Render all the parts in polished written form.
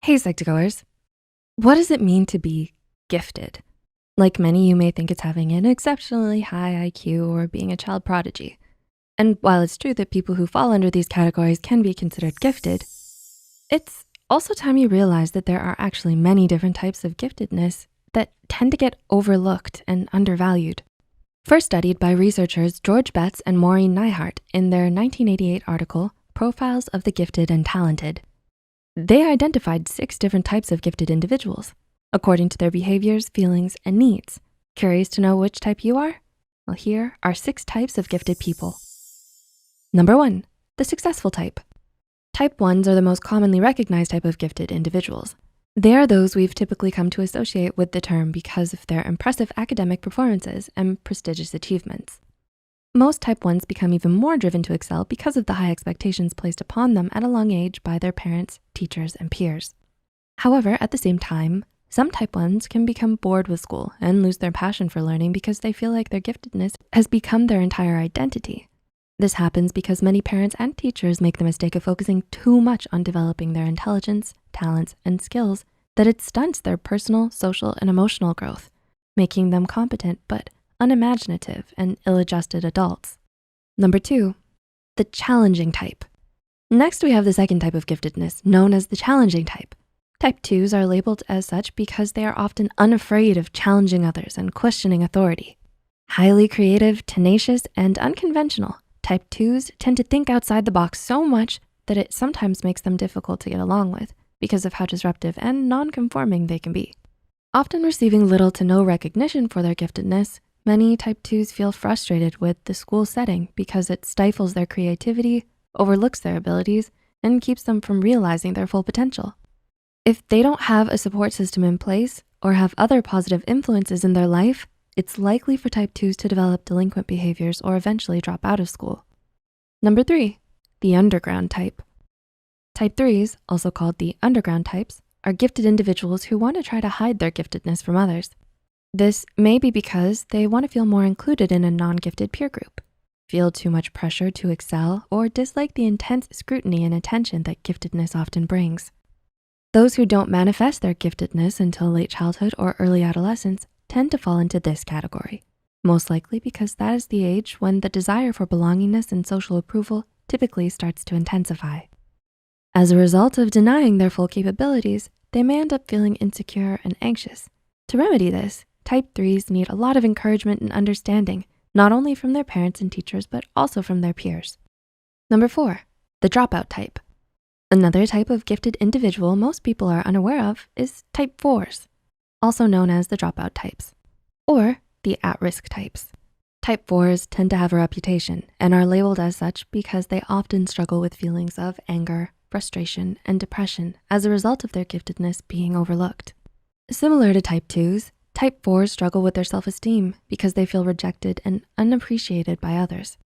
Hey, Psych2Goers. What does it mean to be gifted? Like many, you may think it's having an exceptionally high IQ or being a child prodigy. And while it's true that people who fall under these categories can be considered gifted, it's also time you realize that there are actually many different types of giftedness that tend to get overlooked and undervalued. First studied by researchers George Betts and Maureen Neihart in their 1988 article, Profiles of the Gifted and Talented. They identified 6 different types of gifted individuals, according to their behaviors, feelings, and needs. Curious to know which type you are? Well, here are 6 types of gifted people. Number 1, the successful type. Type 1s are the most commonly recognized type of gifted individuals. They are those we've typically come to associate with the term because of their impressive academic performances and prestigious achievements. Most type 1s become even more driven to excel because of the high expectations placed upon them at a young age by their parents, teachers, and peers. However, at the same time, some type 1s can become bored with school and lose their passion for learning because they feel like their giftedness has become their entire identity. This happens because many parents and teachers make the mistake of focusing too much on developing their intelligence, talents, and skills that it stunts their personal, social, and emotional growth, making them competent but unimaginative and ill-adjusted adults. Number 2, the challenging type. Next, we have the second type of giftedness, known as the challenging type. Type 2s are labeled as such because they are often unafraid of challenging others and questioning authority. Highly creative, tenacious, and unconventional, Type 2s tend to think outside the box so much that it sometimes makes them difficult to get along with because of how disruptive and non-conforming they can be. Often receiving little to no recognition for their giftedness, many Type 2s feel frustrated with the school setting because it stifles their creativity, overlooks their abilities, and keeps them from realizing their full potential. If they don't have a support system in place or have other positive influences in their life, it's likely for Type 2s to develop delinquent behaviors or eventually drop out of school. Number 3, the underground type. Type 3s, also called the underground types, are gifted individuals who want to try to hide their giftedness from others. This may be because they want to feel more included in a non-gifted peer group, feel too much pressure to excel, or dislike the intense scrutiny and attention that giftedness often brings. Those who don't manifest their giftedness until late childhood or early adolescence tend to fall into this category, most likely because that is the age when the desire for belongingness and social approval typically starts to intensify. As a result of denying their full capabilities, they may end up feeling insecure and anxious. To remedy this, Type 3s need a lot of encouragement and understanding, not only from their parents and teachers, but also from their peers. Number 4, the dropout type. Another type of gifted individual most people are unaware of is Type 4s, also known as the dropout types, or the at-risk types. Type 4s tend to have a reputation and are labeled as such because they often struggle with feelings of anger, frustration, and depression as a result of their giftedness being overlooked. Similar to Type 2s, Type 4s struggle with their self-esteem because they feel rejected and unappreciated by others.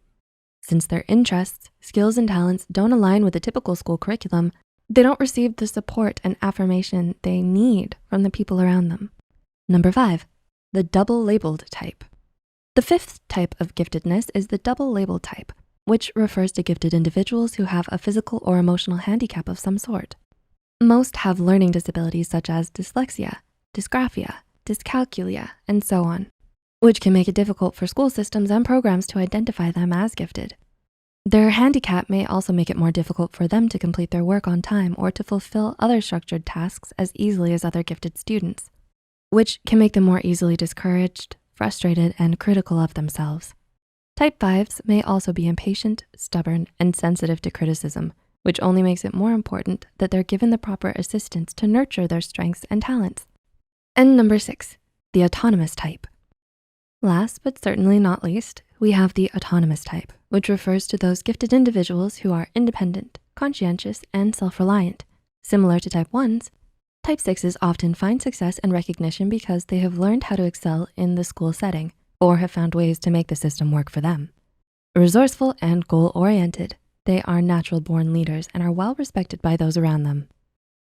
Since their interests, skills, and talents don't align with the typical school curriculum, they don't receive the support and affirmation they need from the people around them. Number 5, the double-labeled type. The 5th type of giftedness is the double-labeled type, which refers to gifted individuals who have a physical or emotional handicap of some sort. Most have learning disabilities such as dyslexia, dysgraphia, dyscalculia, and so on, which can make it difficult for school systems and programs to identify them as gifted. Their handicap may also make it more difficult for them to complete their work on time or to fulfill other structured tasks as easily as other gifted students, which can make them more easily discouraged, frustrated, and critical of themselves. Type 5s may also be impatient, stubborn, and sensitive to criticism, which only makes it more important that they're given the proper assistance to nurture their strengths and talents. And number 6, the autonomous type. Last but certainly not least, we have the autonomous type, which refers to those gifted individuals who are independent, conscientious, and self-reliant. Similar to Type 1s, Type 6s often find success and recognition because they have learned how to excel in the school setting or have found ways to make the system work for them. Resourceful and goal-oriented, they are natural-born leaders and are well-respected by those around them.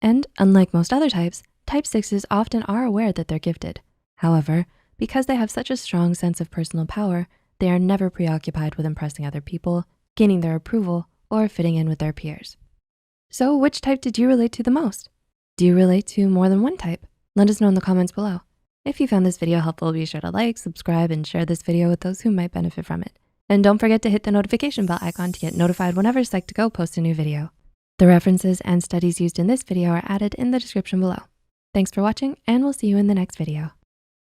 And unlike most other types, Type 6s often are aware that they're gifted. However, because they have such a strong sense of personal power, they are never preoccupied with impressing other people, gaining their approval, or fitting in with their peers. So which type did you relate to the most? Do you relate to more than one type? Let us know in the comments below. If you found this video helpful, be sure to like, subscribe, and share this video with those who might benefit from it. And don't forget to hit the notification bell icon to get notified whenever Psych2Go posts a new video. The references and studies used in this video are added in the description below. Thanks for watching, and we'll see you in the next video.